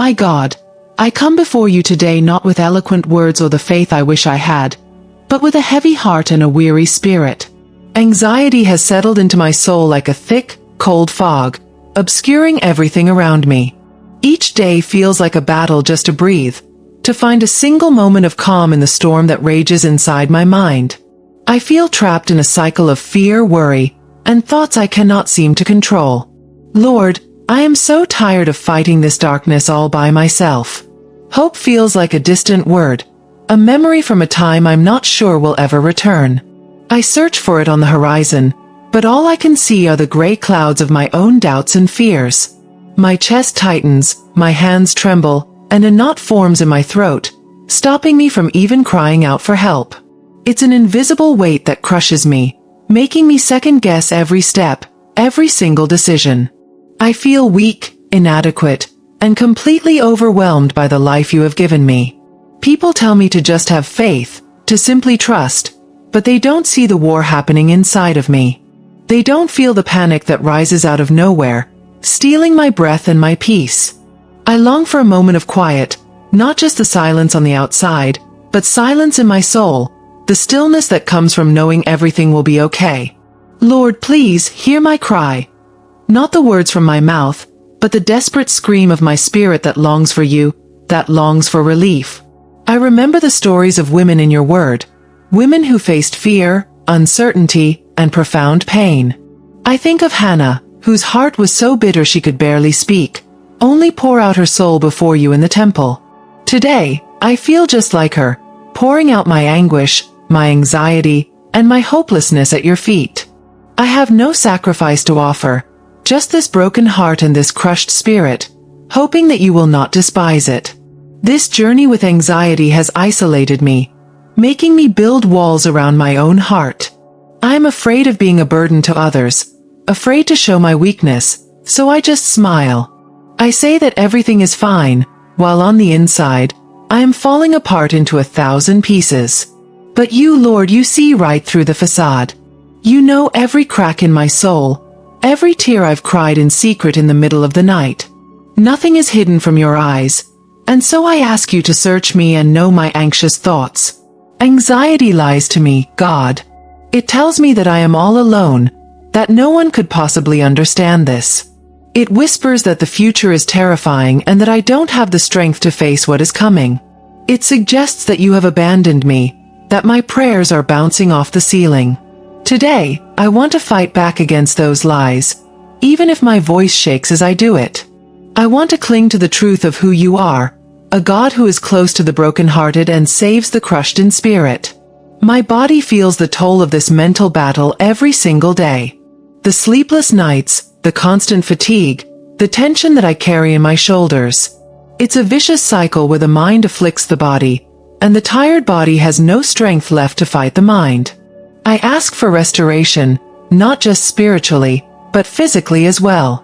My God, I come before you today not with eloquent words or the faith I wish I had, but with a heavy heart and a weary spirit. Anxiety has settled into my soul like a thick, cold fog, obscuring everything around me. Each day feels like a battle just to breathe, to find a single moment of calm in the storm that rages inside my mind. I feel trapped in a cycle of fear, worry, and thoughts I cannot seem to control. Lord, I am so tired of fighting this darkness all by myself. Hope feels like a distant word, a memory from a time I'm not sure will ever return. I search for it on the horizon, but all I can see are the gray clouds of my own doubts and fears. My chest tightens, my hands tremble, and a knot forms in my throat, stopping me from even crying out for help. It's an invisible weight that crushes me, making me second-guess every step, every single decision. I feel weak, inadequate, and completely overwhelmed by the life you have given me. People tell me to just have faith, to simply trust, but they don't see the war happening inside of me. They don't feel the panic that rises out of nowhere, stealing my breath and my peace. I long for a moment of quiet, not just the silence on the outside, but silence in my soul, the stillness that comes from knowing everything will be okay. Lord, please hear my cry. Not the words from my mouth, but the desperate scream of my spirit that longs for you, that longs for relief. I remember the stories of women in your word, women who faced fear, uncertainty, and profound pain. I think of Hannah, whose heart was so bitter she could barely speak, only pour out her soul before you in the temple. Today, I feel just like her, pouring out my anguish, my anxiety, and my hopelessness at your feet. I have no sacrifice to offer, just this broken heart and this crushed spirit, hoping that you will not despise it. This journey with anxiety has isolated me, making me build walls around my own heart. I am afraid of being a burden to others, afraid to show my weakness, so I just smile. I say that everything is fine, while on the inside, I am falling apart into 1,000 pieces. But you, Lord, you see right through the facade. You know every crack in my soul, every tear I've cried in secret in the middle of the night. Nothing is hidden from your eyes, and so I ask you to search me and know my anxious thoughts. Anxiety lies to me, God. It tells me that I am all alone, that no one could possibly understand this. It whispers that the future is terrifying and that I don't have the strength to face what is coming. It suggests that you have abandoned me, that my prayers are bouncing off the ceiling. Today, I want to fight back against those lies, even if my voice shakes as I do it. I want to cling to the truth of who you are, a God who is close to the brokenhearted and saves the crushed in spirit. My body feels the toll of this mental battle every single day. The sleepless nights, the constant fatigue, the tension that I carry in my shoulders. It's a vicious cycle where the mind afflicts the body, and the tired body has no strength left to fight the mind. I ask for restoration, not just spiritually, but physically as well.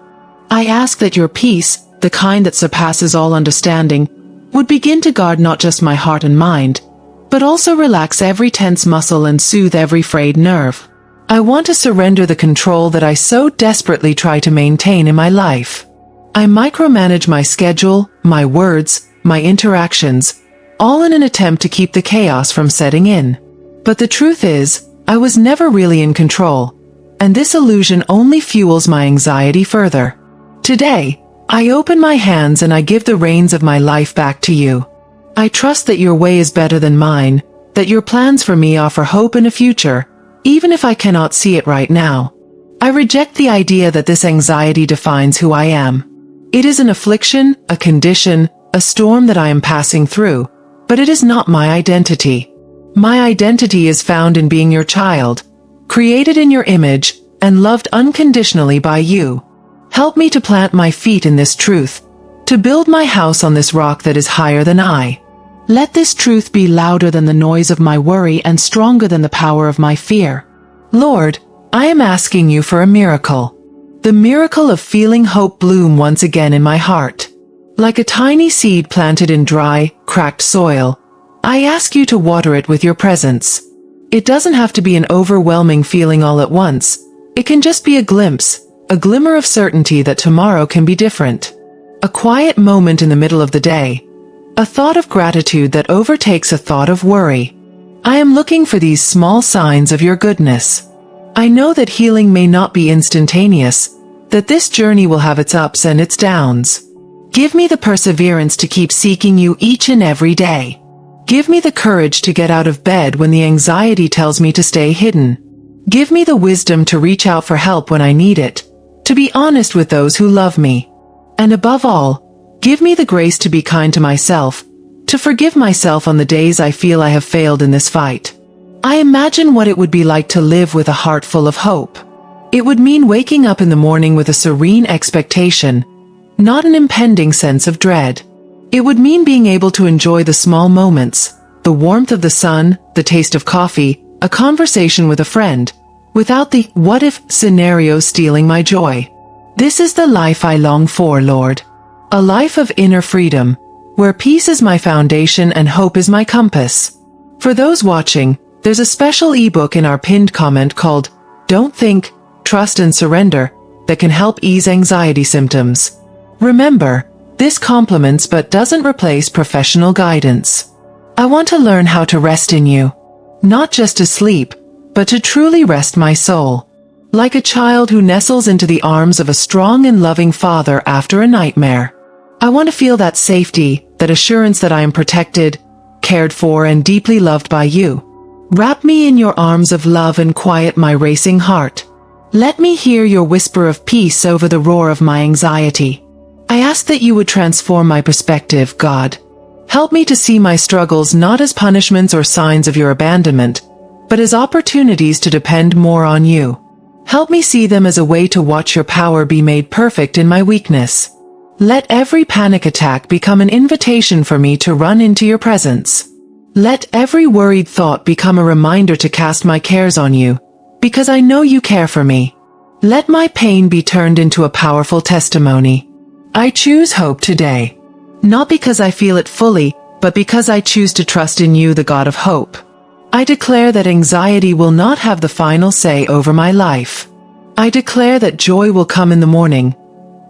I ask that your peace, the kind that surpasses all understanding, would begin to guard not just my heart and mind, but also relax every tense muscle and soothe every frayed nerve. I want to surrender the control that I so desperately try to maintain in my life. I micromanage my schedule, my words, my interactions, all in an attempt to keep the chaos from setting in. But the truth is, I was never really in control, and this illusion only fuels my anxiety further. Today, I open my hands and I give the reins of my life back to you. I trust that your way is better than mine, that your plans for me offer hope and a future, even if I cannot see it right now. I reject the idea that this anxiety defines who I am. It is an affliction, a condition, a storm that I am passing through, but it is not my identity. My identity is found in being your child, created in your image, and loved unconditionally by you. Help me to plant my feet in this truth, to build my house on this rock that is higher than I. Let this truth be louder than the noise of my worry and stronger than the power of my fear. Lord, I am asking you for a miracle. The miracle of feeling hope bloom once again in my heart. Like a tiny seed planted in dry, cracked soil, I ask you to water it with your presence. It doesn't have to be an overwhelming feeling all at once. It can just be a glimpse, a glimmer of certainty that tomorrow can be different. a quiet moment in the middle of the day, a thought of gratitude that overtakes a thought of worry. I am looking for these small signs of your goodness. I know that healing may not be instantaneous, that this journey will have its ups and its downs. Give me the perseverance to keep seeking you each and every day. Give me the courage to get out of bed when the anxiety tells me to stay hidden. Give me the wisdom to reach out for help when I need it, to be honest with those who love me. And above all, give me the grace to be kind to myself, to forgive myself on the days I feel I have failed in this fight. I imagine what it would be like to live with a heart full of hope. It would mean waking up in the morning with a serene expectation, not an impending sense of dread. It would mean being able to enjoy the small moments, the warmth of the sun, the taste of coffee, a conversation with a friend, without the what-if scenario stealing my joy. This is the life I long for, Lord. A life of inner freedom, where peace is my foundation and hope is my compass. For those watching, there's a special ebook in our pinned comment called Don't Think, Trust and Surrender that can help ease anxiety symptoms. Remember, this complements but doesn't replace professional guidance. I want to learn how to rest in you. Not just to sleep, but to truly rest my soul. Like a child who nestles into the arms of a strong and loving father after a nightmare. I want to feel that safety, that assurance that I am protected, cared for and deeply loved by you. Wrap me in your arms of love and quiet my racing heart. Let me hear your whisper of peace over the roar of my anxiety. I ask that you would transform my perspective, God. Help me to see my struggles not as punishments or signs of your abandonment, but as opportunities to depend more on you. Help me see them as a way to watch your power be made perfect in my weakness. Let every panic attack become an invitation for me to run into your presence. Let every worried thought become a reminder to cast my cares on you, because I know you care for me. Let my pain be turned into a powerful testimony. I choose hope today. Not because I feel it fully, but because I choose to trust in you, the God of hope. I declare that anxiety will not have the final say over my life. I declare that joy will come in the morning,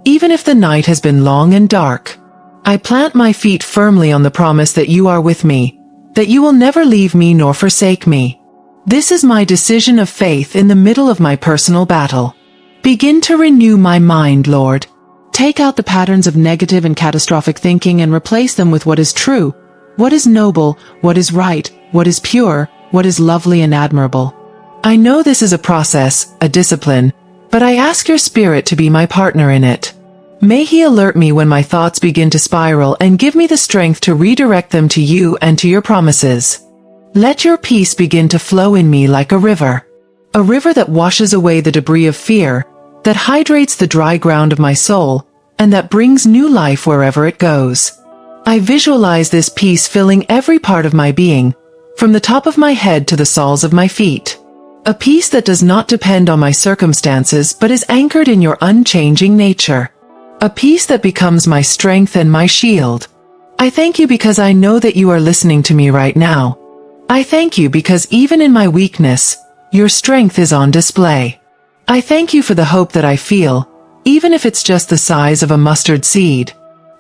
even if the night has been long and dark. I plant my feet firmly on the promise that you are with me, that you will never leave me nor forsake me. This is my decision of faith in the middle of my personal battle. Begin to renew my mind, Lord. Take out the patterns of negative and catastrophic thinking and replace them with what is true, what is noble, what is right, what is pure, what is lovely and admirable. I know this is a process, a discipline, but I ask your Spirit to be my partner in it. May He alert me when my thoughts begin to spiral and give me the strength to redirect them to you and to your promises. Let your peace begin to flow in me like a river that washes away the debris of fear, that hydrates the dry ground of my soul, and that brings new life wherever it goes. I visualize this peace filling every part of my being, from the top of my head to the soles of my feet. A peace that does not depend on my circumstances but is anchored in your unchanging nature. A peace that becomes my strength and my shield. I thank you because I know that you are listening to me right now. I thank you because even in my weakness, your strength is on display. I thank you for the hope that I feel, even if it's just the size of a mustard seed.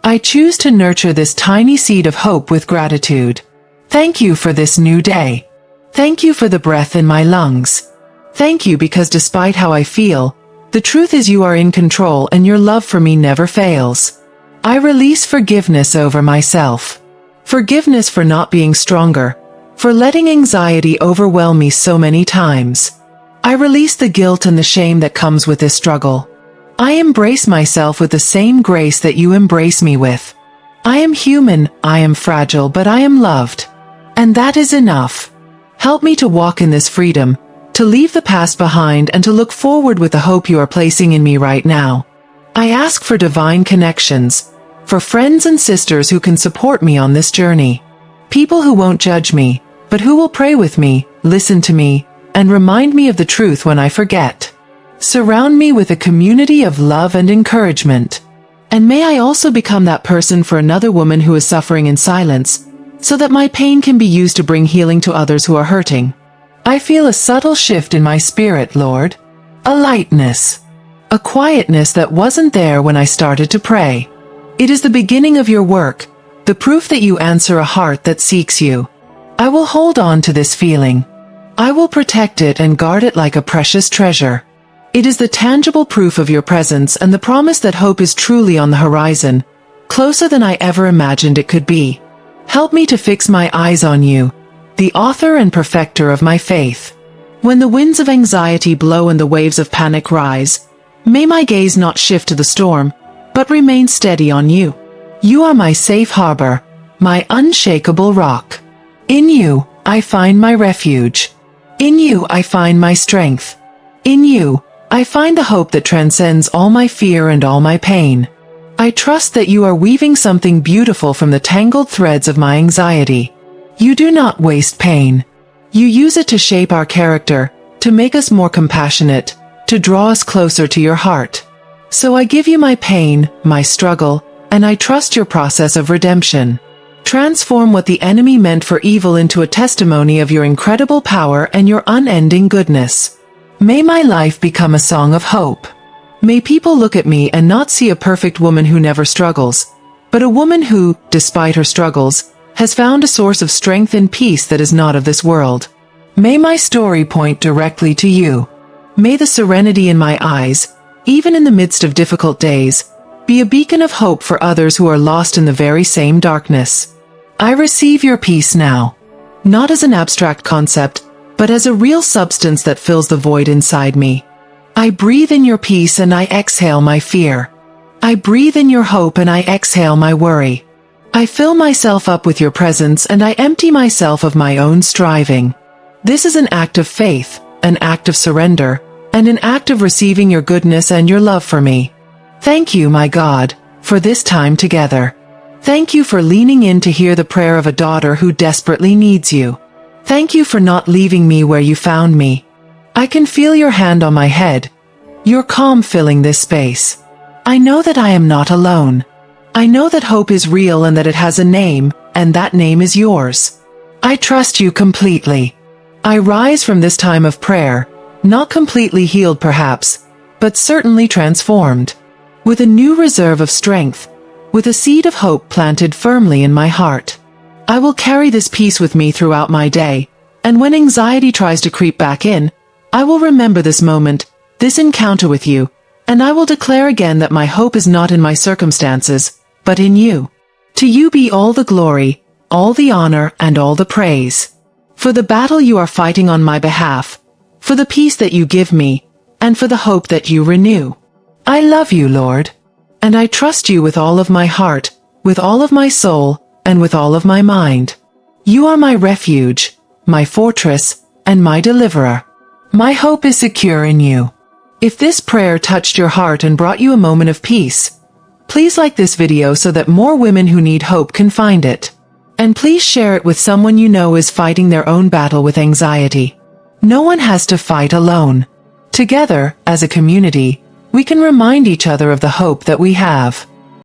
I choose to nurture this tiny seed of hope with gratitude. Thank you for this new day. Thank you for the breath in my lungs. Thank you because despite how I feel, the truth is you are in control and your love for me never fails. I release forgiveness over myself. Forgiveness for not being stronger, for letting anxiety overwhelm me so many times. I release the guilt and the shame that comes with this struggle. I embrace myself with the same grace that you embrace me with. I am human, I am fragile, but I am loved. And that is enough. Help me to walk in this freedom, to leave the past behind and to look forward with the hope you are placing in me right now. I ask for divine connections, for friends and sisters who can support me on this journey. People who won't judge me, but who will pray with me, listen to me, and remind me of the truth when I forget. Surround me with a community of love and encouragement. And may I also become that person for another woman who is suffering in silence, so that my pain can be used to bring healing to others who are hurting. I feel a subtle shift in my spirit, Lord. A lightness. A quietness that wasn't there when I started to pray. It is the beginning of your work, the proof that you answer a heart that seeks you. I will hold on to this feeling. I will protect it and guard it like a precious treasure. It is the tangible proof of your presence and the promise that hope is truly on the horizon, closer than I ever imagined it could be. Help me to fix my eyes on you, the author and perfecter of my faith. When the winds of anxiety blow and the waves of panic rise, may my gaze not shift to the storm, but remain steady on you. You are my safe harbor, my unshakable rock. In you, I find my refuge. In you, I find my strength. In you, I find the hope that transcends all my fear and all my pain. I trust that you are weaving something beautiful from the tangled threads of my anxiety. You do not waste pain. You use it to shape our character, to make us more compassionate, to draw us closer to your heart. So I give you my pain, my struggle, and I trust your process of redemption. Transform what the enemy meant for evil into a testimony of your incredible power and your unending goodness. May my life become a song of hope. May people look at me and not see a perfect woman who never struggles, but a woman who, despite her struggles, has found a source of strength and peace that is not of this world. May my story point directly to you. May the serenity in my eyes, even in the midst of difficult days, be a beacon of hope for others who are lost in the very same darkness. I receive your peace now, not as an abstract concept, but as a real substance that fills the void inside me. I breathe in your peace and I exhale my fear. I breathe in your hope and I exhale my worry. I fill myself up with your presence and I empty myself of my own striving. This is an act of faith, an act of surrender, and an act of receiving your goodness and your love for me. Thank you, my God, for this time together. Thank you for leaning in to hear the prayer of a daughter who desperately needs you. Thank you for not leaving me where you found me. I can feel your hand on my head, your calm filling this space. I know that I am not alone. I know that hope is real and that it has a name, and that name is yours. I trust you completely. I rise from this time of prayer, not completely healed perhaps, but certainly transformed, with a new reserve of strength, with a seed of hope planted firmly in my heart. I will carry this peace with me throughout my day, and when anxiety tries to creep back in, I will remember this moment, this encounter with you, and I will declare again that my hope is not in my circumstances, but in you. To you be all the glory, all the honor, and all the praise. For the battle you are fighting on my behalf, for the peace that you give me, and for the hope that you renew. I love you, Lord, and I trust you with all of my heart, with all of my soul, and with all of my mind. You are my refuge, my fortress, and my deliverer. My hope is secure in you. If this prayer touched your heart and brought you a moment of peace, please like this video so that more women who need hope can find it. And please share it with someone you know is fighting their own battle with anxiety. No one has to fight alone. Together, as a community, we can remind each other of the hope that we have.